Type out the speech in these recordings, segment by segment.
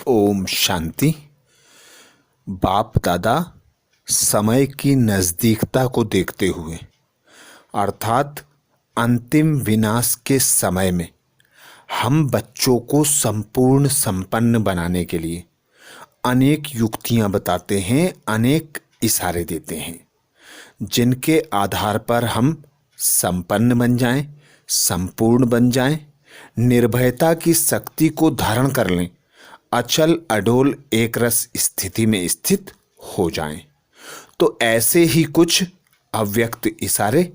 ओम शांति। बाप दादा समय की नज़दीकता को देखते हुए अर्थात अंतिम विनाश के समय में हम बच्चों को संपूर्ण संपन्न बनाने के लिए अनेक युक्तियां बताते हैं, अनेक इशारे देते हैं, जिनके आधार पर हम संपन्न बन जाएं, संपूर्ण बन जाएं, निर्भयता की शक्ति को धारण कर लें, अचल अडोल एक रस स्थिति में स्थित हो जाएं। तो ऐसे ही कुछ अव्यक्त इशारे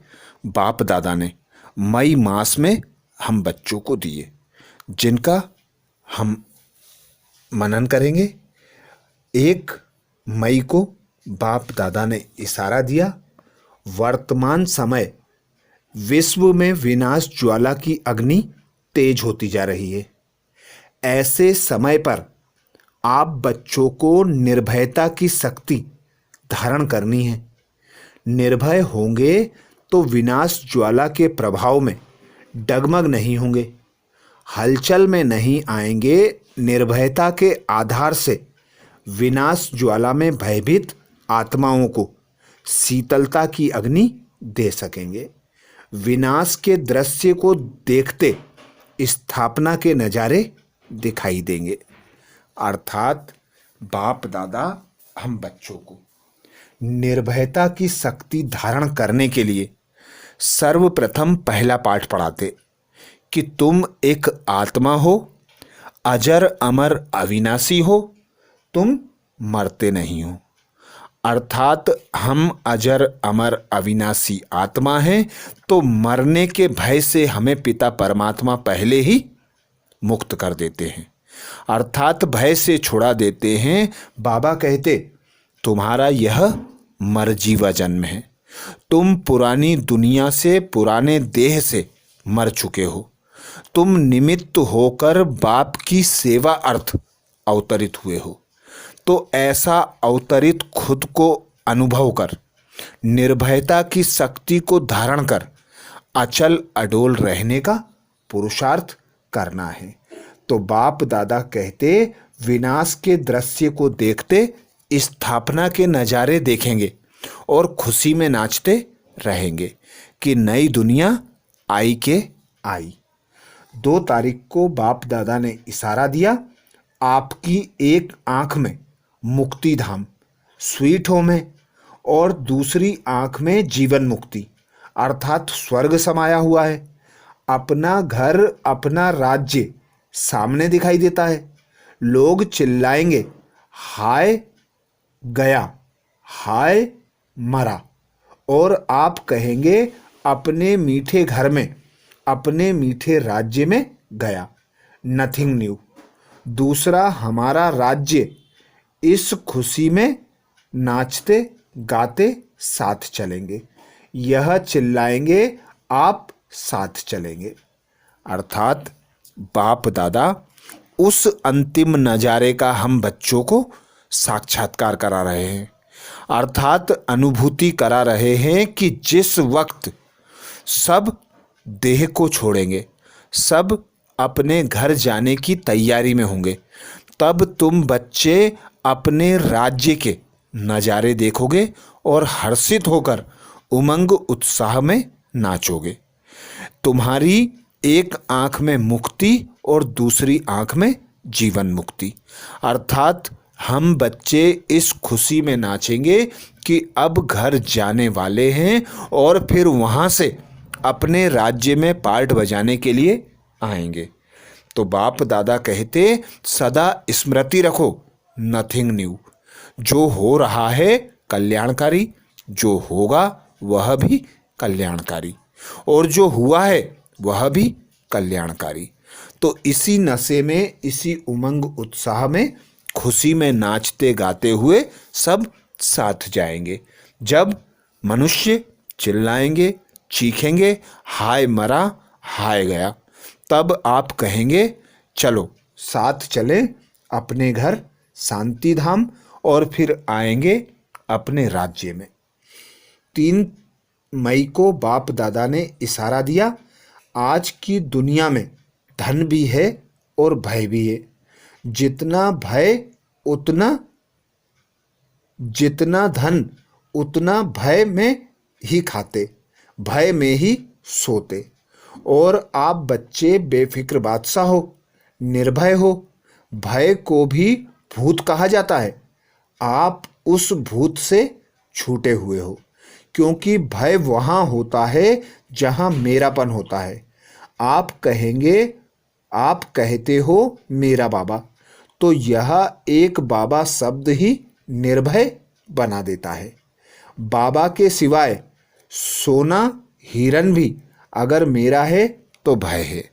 बाप दादा ने मई मास में हम बच्चों को दिए, जिनका हम मनन करेंगे। 1 मई को बाप दादा ने इशारा दिया, वर्तमान समय विश्व में विनाश ज्वाला की अग्नि तेज होती जा रही है। ऐसे समय पर आप बच्चों को निर्भयता की शक्ति धारण करनी है। निर्भय होंगे तो विनाश ज्वाला के प्रभाव में डगमग नहीं होंगे, हलचल में नहीं आएंगे। निर्भयता के आधार से विनाश ज्वाला में भयभीत आत्माओं को शीतलता की अग्नि दे सकेंगे। विनाश के दृश्य को देखते स्थापना के नज़ारे दिखाई देंगे। अर्थात बाप दादा हम बच्चों को निर्भयता की शक्ति धारण करने के लिए सर्वप्रथम पहला पाठ पढ़ाते कि तुम एक आत्मा हो, अजर अमर अविनाशी हो, तुम मरते नहीं हो। अर्थात हम अजर अमर अविनाशी आत्मा हैं, तो मरने के भय से हमें पिता परमात्मा पहले ही मुक्त कर देते हैं, अर्थात भय से छुड़ा देते हैं। बाबा कहते तुम्हारा यह मरजीवा जन्म है, तुम पुरानी दुनिया से, पुराने देह से मर चुके हो। तुम निमित्त होकर बाप की सेवा अर्थ अवतरित हुए हो। तो ऐसा अवतरित खुद को अनुभव कर, निर्भयता की शक्ति को धारण कर अचल अडोल रहने का पुरुषार्थ करना है। तो बाप दादा कहते विनाश के दृश्य को देखते स्थापना के नज़ारे देखेंगे और खुशी में नाचते रहेंगे कि नई दुनिया आई के आई। 2 तारीख को बाप दादा ने इशारा दिया, आपकी एक आंख में मुक्ति धाम स्वीट होम है और दूसरी आंख में जीवन मुक्ति अर्थात स्वर्ग समाया हुआ है। अपना घर, अपना राज्य सामने दिखाई देता है। लोग चिल्लाएंगे हाय गया, हाय मरा, और आप कहेंगे अपने मीठे घर में, अपने मीठे राज्य में गया। Nothing new. दूसरा हमारा राज्य, इस खुशी में नाचते गाते साथ चलेंगे। यह चिल्लाएंगे, आप साथ चलेंगे। अर्थात बाप दादा उस अंतिम नज़ारे का हम बच्चों को साक्षात्कार करा रहे हैं, अर्थात अनुभूति करा रहे हैं कि जिस वक्त सब देह को छोड़ेंगे, सब अपने घर जाने की तैयारी में होंगे, तब तुम बच्चे अपने राज्य के नज़ारे देखोगे और हर्षित होकर उमंग उत्साह में नाचोगे। तुम्हारी एक आंख में मुक्ति और दूसरी आंख में जीवन मुक्ति। अर्थात हम बच्चे इस खुशी में नाचेंगे कि अब घर जाने वाले हैं और फिर वहाँ से अपने राज्य में पार्ट बजाने के लिए आएंगे। तो बाप दादा कहते सदा स्मृति रखो, नथिंग न्यू। जो हो रहा है कल्याणकारी, जो होगा वह भी कल्याणकारी, और जो हुआ है वह भी कल्याणकारी। तो इसी नशे में, इसी उमंग उत्साह में, खुशी में नाचते गाते हुए सब साथ जाएंगे। जब मनुष्य चिल्लाएंगे, चीखेंगे हाय मरा, हाय गया, तब आप कहेंगे चलो साथ चलें अपने घर शांति धाम, और फिर आएंगे अपने राज्य में। 3 मई को बाप दादा ने इशारा दिया, आज की दुनिया में धन भी है और भय भी है। जितना भय उतना, जितना धन उतना भय में ही खाते, भय में ही सोते। और आप बच्चे बेफिक्र बादशाह हो, निर्भय हो। भय को भी भूत कहा जाता है। आप उस भूत से छूटे हुए हो, क्योंकि भय वहाँ होता है जहाँ मेरापन होता है। आप कहेंगे, आप कहते हो मेरा बाबा, तो यह एक बाबा शब्द ही निर्भय बना देता है। बाबा के सिवाय सोना हिरन भी अगर मेरा है तो भय है।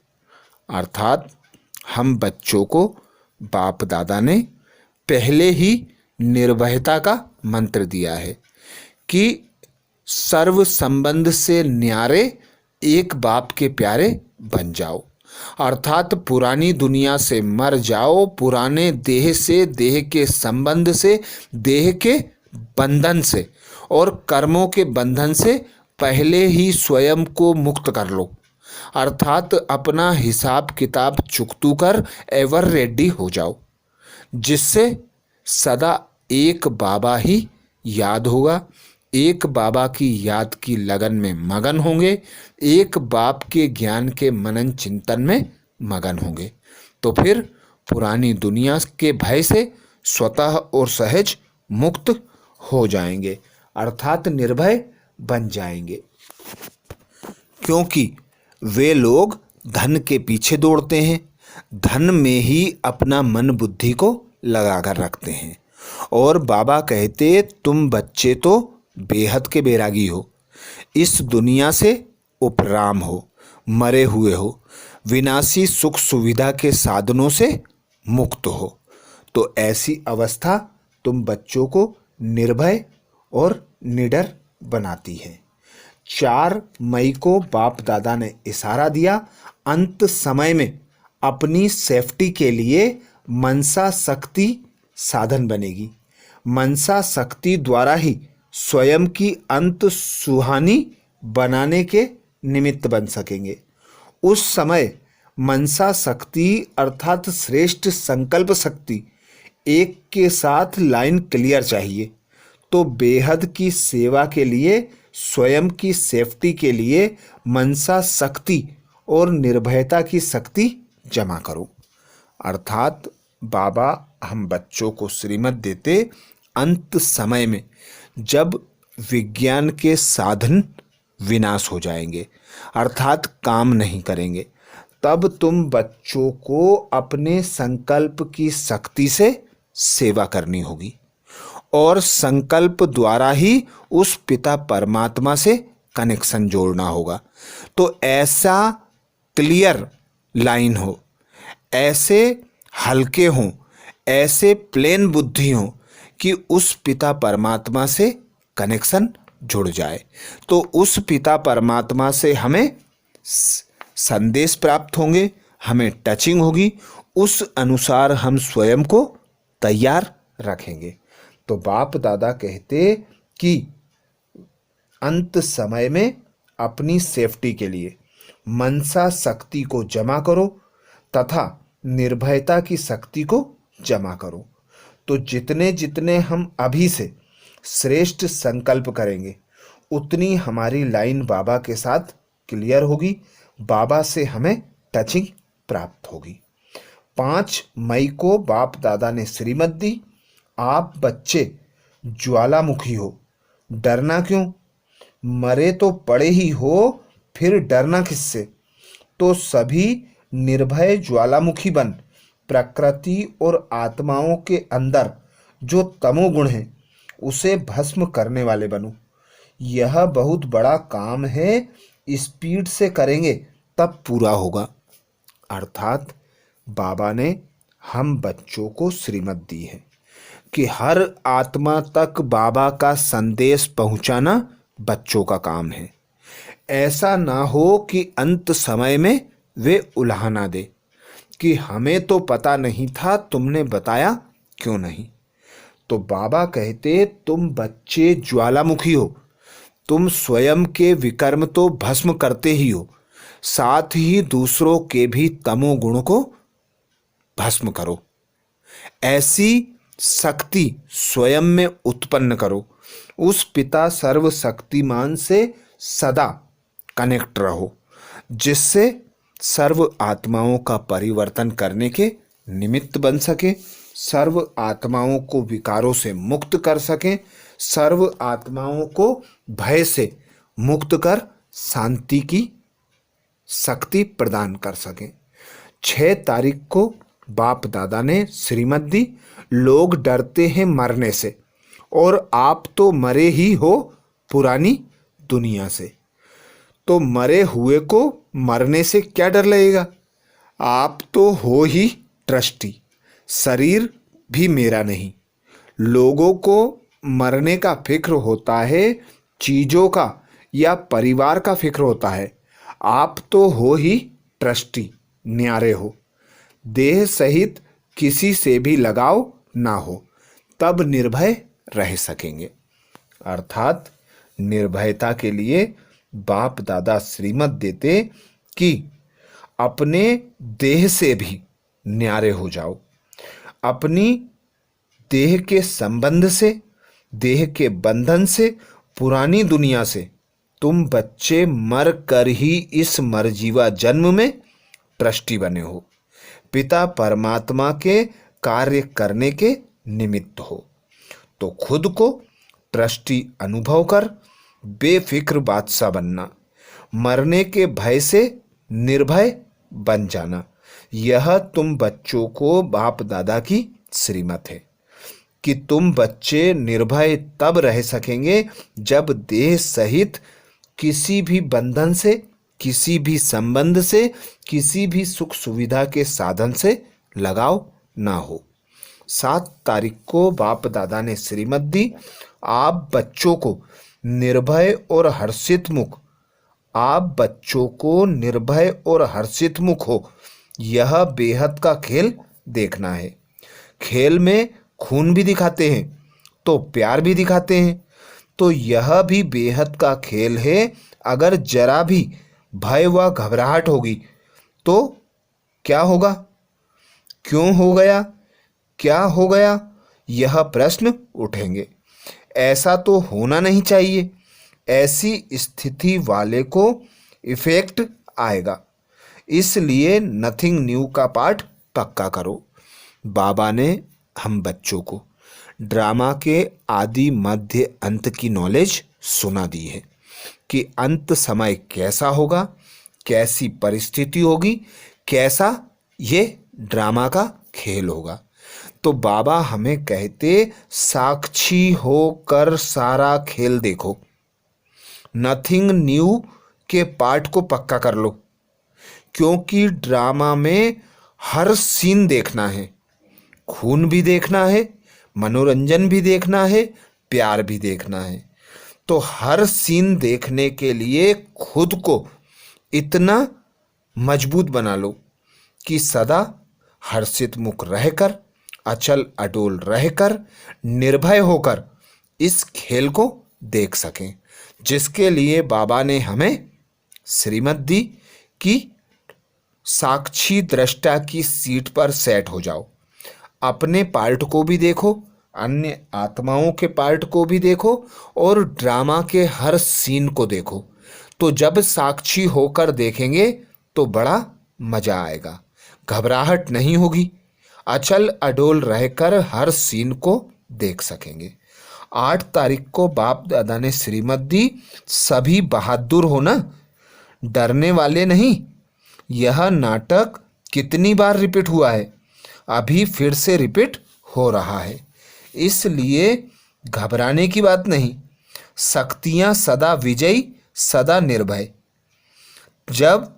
अर्थात हम बच्चों को बाप दादा ने पहले ही निर्भयता का मंत्र दिया है कि सर्व संबंध से न्यारे एक बाप के प्यारे बन जाओ। अर्थात पुरानी दुनिया से मर जाओ, पुराने देह से, देह के संबंध से, देह के बंधन से और कर्मों के बंधन से पहले ही स्वयं को मुक्त कर लो। अर्थात अपना हिसाब किताब चुकतू कर एवर रेडी हो जाओ, जिससे सदा एक बाबा ही याद होगा। एक बाबा की याद की लगन में मगन होंगे, एक बाप के ज्ञान के मनन चिंतन में मगन होंगे, तो फिर पुरानी दुनिया के भय से स्वतः और सहज मुक्त हो जाएंगे, अर्थात निर्भय बन जाएंगे। क्योंकि वे लोग धन के पीछे दौड़ते हैं, धन में ही अपना मन बुद्धि को लगाकर रखते हैं। और बाबा कहते, तुम बच्चे तो बेहद के बैरागी हो, इस दुनिया से उपराम हो, मरे हुए हो, विनाशी सुख सुविधा के साधनों से मुक्त हो। तो ऐसी अवस्था तुम बच्चों को निर्भय और निडर बनाती है। 4 मई को बाप दादा ने इशारा दिया, अंत समय में अपनी सेफ्टी के लिए मनसा शक्ति साधन बनेगी। मनसा शक्ति द्वारा ही स्वयं की अंत सुहानी बनाने के निमित्त बन सकेंगे। उस समय मनसा शक्ति अर्थात श्रेष्ठ संकल्प शक्ति एक के साथ लाइन क्लियर चाहिए। तो बेहद की सेवा के लिए, स्वयं की सेफ्टी के लिए मनसा शक्ति और निर्भयता की शक्ति जमा करो। अर्थात बाबा हम बच्चों को श्रीमत देते, अंत समय में जब विज्ञान के साधन विनाश हो जाएंगे, अर्थात काम नहीं करेंगे, तब तुम बच्चों को अपने संकल्प की शक्ति से सेवा करनी होगी और संकल्प द्वारा ही उस पिता परमात्मा से कनेक्शन जोड़ना होगा। तो ऐसा क्लियर लाइन हो, ऐसे हल्के हों, ऐसे प्लेन बुद्धि हो कि उस पिता परमात्मा से कनेक्शन जुड़ जाए। तो उस पिता परमात्मा से हमें संदेश प्राप्त होंगे, हमें टचिंग होगी, उस अनुसार हम स्वयं को तैयार रखेंगे। तो बाप दादा कहते कि अंत समय में अपनी सेफ्टी के लिए मनसा शक्ति को जमा करो तथा निर्भयता की शक्ति को जमा करो। तो जितने जितने हम अभी से श्रेष्ठ संकल्प करेंगे, उतनी हमारी लाइन बाबा के साथ क्लियर होगी, बाबा से हमें टचिंग प्राप्त होगी। 5 मई को बाप दादा ने श्रीमत दी, आप बच्चे ज्वालामुखी हो, डरना क्यों? मरे तो पड़े ही हो, फिर डरना किससे? तो सभी निर्भय ज्वालामुखी बन प्रकृति और आत्माओं के अंदर जो तमोगुण है उसे भस्म करने वाले बनो। यह बहुत बड़ा काम है, स्पीड से करेंगे तब पूरा होगा। अर्थात बाबा ने हम बच्चों को श्रीमत दी है कि हर आत्मा तक बाबा का संदेश पहुंचाना बच्चों का काम है। ऐसा ना हो कि अंत समय में वे उल्हाना दे कि हमें तो पता नहीं था, तुमने बताया क्यों नहीं। तो बाबा कहते, तुम बच्चे ज्वालामुखी हो, तुम स्वयं के विकर्म तो भस्म करते ही हो, साथ ही दूसरों के भी तमोगुण को भस्म करो। ऐसी शक्ति स्वयं में उत्पन्न करो। उस पिता सर्वशक्तिमान से सदा कनेक्ट रहो, जिससे सर्व आत्माओं का परिवर्तन करने के निमित्त बन सके, सर्व आत्माओं को विकारों से मुक्त कर सकें, सर्व आत्माओं को भय से मुक्त कर शांति की शक्ति प्रदान कर सकें। 6 तारीख को बाप दादा ने श्रीमत दी। लोग डरते हैं मरने से, और आप तो मरे ही हो पुरानी दुनिया से। तो मरे हुए को मरने से क्या डर लगेगा? आप तो हो ही ट्रस्टी, शरीर भी मेरा नहीं। लोगों को मरने का फिक्र होता है, चीज़ों का या परिवार का फिक्र होता है। आप तो हो ही ट्रस्टी, न्यारे हो। देह सहित किसी से भी लगाव ना हो, तब निर्भय रह सकेंगे। अर्थात निर्भयता के लिए बाप दादा श्रीमत देते कि अपने देह से भी न्यारे हो जाओ। अपनी देह के संबंध से, देह के बंधन से, पुरानी दुनिया से तुम बच्चे मर कर ही इस मरजीवा जन्म में ट्रस्टी बने हो, पिता परमात्मा के कार्य करने के निमित्त हो। तो खुद को ट्रस्टी अनुभव कर बेफिक्र बादशाह बनना, मरने के भय से निर्भय बन जाना। यह तुम बच्चों को बाप दादा की श्रीमत है कि तुम बच्चे निर्भय तब रह सकेंगे जब देह सहित किसी भी बंधन से, किसी भी संबंध से, किसी भी सुख सुविधा के साधन से लगाव ना हो। 7 तारीख को बाप दादा ने श्रीमत दी। आप बच्चों को निर्भय और हर्षित मुख, आप बच्चों को निर्भय और हर्षित मुख हो, यह बेहद का खेल देखना है। खेल में खून भी दिखाते हैं तो प्यार भी दिखाते हैं, तो यह भी बेहद का खेल है। अगर जरा भी भय व घबराहट होगी तो क्या होगा, क्यों हो गया, क्या हो गया, यह प्रश्न उठेंगे। ऐसा तो होना नहीं चाहिए। ऐसी स्थिति वाले को इफेक्ट आएगा। इसलिए नथिंग न्यू का पाठ पक्का करो। बाबा ने हम बच्चों को ड्रामा के आदि मध्य अंत की नॉलेज सुना दी है कि अंत समय कैसा होगा, कैसी परिस्थिति होगी, कैसा ये ड्रामा का खेल होगा। तो बाबा हमें कहते साक्षी होकर सारा खेल देखो। नथिंग न्यू के पार्ट को पक्का कर लो, क्योंकि ड्रामा में हर सीन देखना है, खून भी देखना है, मनोरंजन भी देखना है, प्यार भी देखना है। तो हर सीन देखने के लिए खुद को इतना मजबूत बना लो कि सदा हर्षित मुख रहकर, अचल अडोल रहकर, निर्भय होकर इस खेल को देख सकें, जिसके लिए बाबा ने हमें श्रीमत दी कि साक्षी दृष्टा की सीट पर सेट हो जाओ। अपने पार्ट को भी देखो, अन्य आत्माओं के पार्ट को भी देखो, और ड्रामा के हर सीन को देखो। तो जब साक्षी होकर देखेंगे तो बड़ा मज़ा आएगा, घबराहट नहीं होगी, अचल अडोल रहकर हर सीन को देख सकेंगे। 8 तारीख को बाप दादा ने श्रीमत दी, सभी बहादुर हो ना, डरने वाले नहीं। यह नाटक कितनी बार रिपीट हुआ है, अभी फिर से रिपीट हो रहा है, इसलिए घबराने की बात नहीं। शक्तियाँ सदा विजयी, सदा निर्भय। जब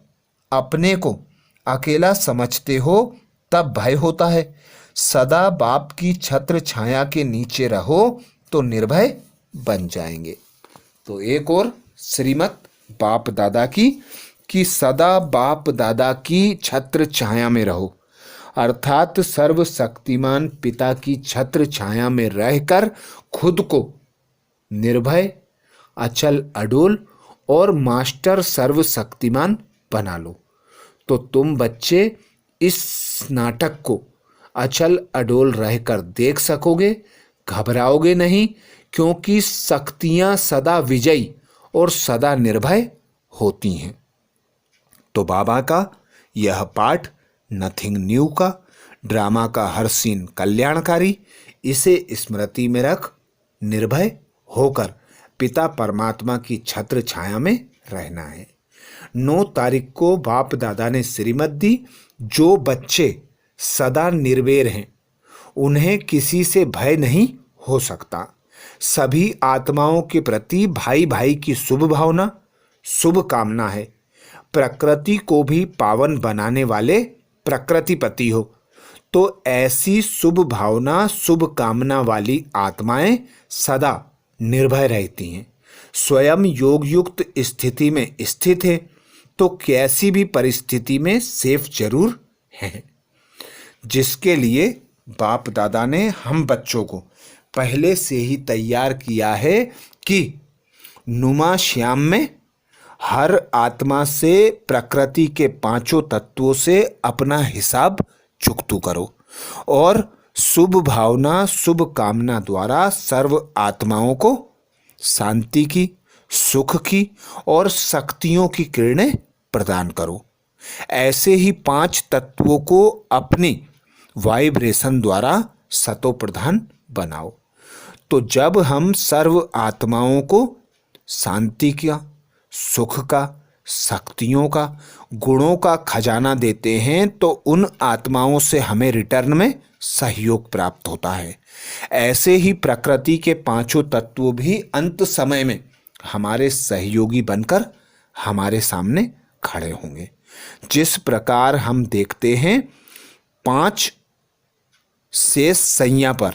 अपने को अकेला समझते हो तब भय होता है। सदा बाप की छत्र छाया के नीचे रहो तो निर्भय बन जाएंगे। तो एक और श्रीमत बाप दादा की कि सदा बाप दादा की छत्र छाया में रहो, अर्थात सर्वशक्तिमान पिता की छत्र छाया में रहकर खुद को निर्भय, अचल अडोल और मास्टर सर्वशक्तिमान बना लो। तो तुम बच्चे इस नाटक को अचल अडोल रहकर देख सकोगे, घबराओगे नहीं, क्योंकि शक्तियां सदा विजयी और सदा निर्भय होती हैं। तो बाबा का यह पाठ नथिंग न्यू का, ड्रामा का हर सीन कल्याणकारी, इसे स्मृति में रख निर्भय होकर पिता परमात्मा की छत्र छाया में रहना है। 9 तारीख को बाप दादा ने श्रीमत दी। जो बच्चे सदा निर्वैर हैं उन्हें किसी से भय नहीं हो सकता। सभी आत्माओं के प्रति भाई भाई की शुभ भावना, शुभ कामना है। प्रकृति को भी पावन बनाने वाले प्रकृतिपति हो, तो ऐसी शुभ भावना, शुभ कामना वाली आत्माएं सदा निर्भय रहती हैं। स्वयं योग युक्त स्थिति में स्थित है, तो कैसी भी परिस्थिति में सेफ जरूर है। जिसके लिए बाप दादा ने हम बच्चों को पहले से ही तैयार किया है कि नुमा श्याम में हर आत्मा से, प्रकृति के 5 तत्वों से अपना हिसाब चुकतू करो और शुभ भावना, शुभ कामना द्वारा सर्व आत्माओं को शांति की, सुख की और शक्तियों की किरणें प्रदान करो। ऐसे ही 5 तत्वों को अपनी वाइब्रेशन द्वारा सतो प्रधान बनाओ। तो जब हम सर्व आत्माओं को शांति का, सुख का, शक्तियों का, गुणों का खजाना देते हैं, तो उन आत्माओं से हमें रिटर्न में सहयोग प्राप्त होता है। ऐसे ही प्रकृति के 5 तत्व भी अंत समय में हमारे सहयोगी बनकर हमारे सामने खड़े होंगे। जिस प्रकार हम देखते हैं 5 शेष सैया पर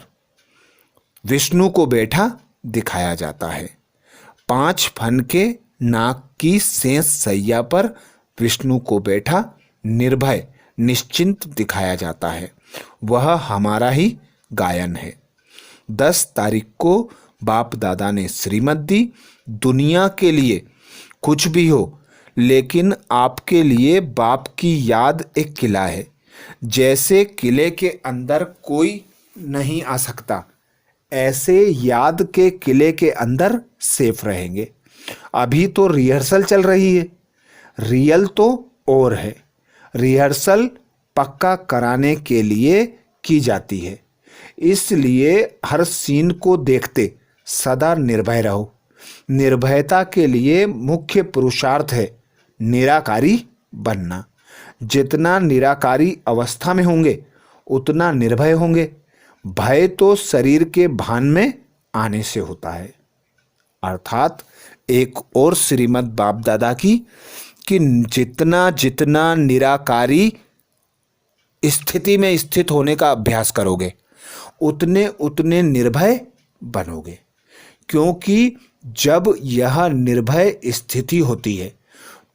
विष्णु को बैठा दिखाया जाता है। 5 फन के नाक की शेष सैया पर विष्णु को बैठा निर्भय निश्चिंत दिखाया जाता है। वह हमारा ही गायन है। 10 तारीख को बाप दादा ने श्रीमत दी। दुनिया के लिए कुछ भी हो, लेकिन आपके लिए बाप की याद एक किला है। जैसे किले के अंदर कोई नहीं आ सकता, ऐसे याद के किले के अंदर सेफ रहेंगे। अभी तो रिहर्सल चल रही है, रियल तो और है। रिहर्सल पक्का कराने के लिए की जाती है, इसलिए हर सीन को देखते सदा निर्भय रहो। निर्भयता के लिए मुख्य पुरुषार्थ है निराकारी बनना। जितना निराकारी अवस्था में होंगे उतना निर्भय होंगे। भय तो शरीर के भान में आने से होता है। अर्थात एक और श्रीमद् बाप दादा की कि जितना जितना निराकारी स्थिति में स्थित होने का अभ्यास करोगे उतने उतने निर्भय बनोगे। क्योंकि जब यह निर्भय स्थिति होती है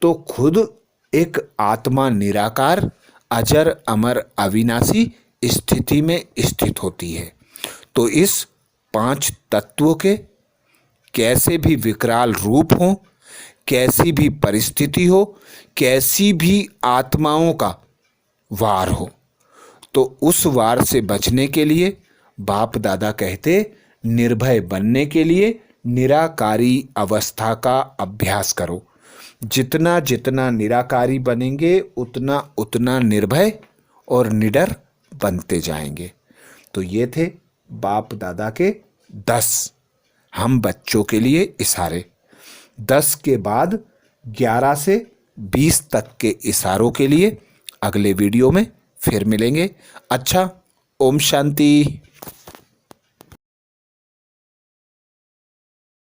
तो खुद एक आत्मा निराकार, अजर, अमर, अविनाशी स्थिति में स्थित होती है। तो इस 5 तत्वों के कैसे भी विकराल रूप हो, कैसी भी परिस्थिति हो, कैसी भी आत्माओं का वार हो, तो उस वार से बचने के लिए बाप दादा कहते निर्भय बनने के लिए निराकारी अवस्था का अभ्यास करो। जितना जितना निराकारी बनेंगे उतना उतना निर्भय और निडर बनते जाएंगे। तो ये थे बाप दादा के 10 हम बच्चों के लिए इशारे। 10 के बाद 11 से 20 तक के इशारों के लिए अगले वीडियो में फिर मिलेंगे। अच्छा, ओम शांति।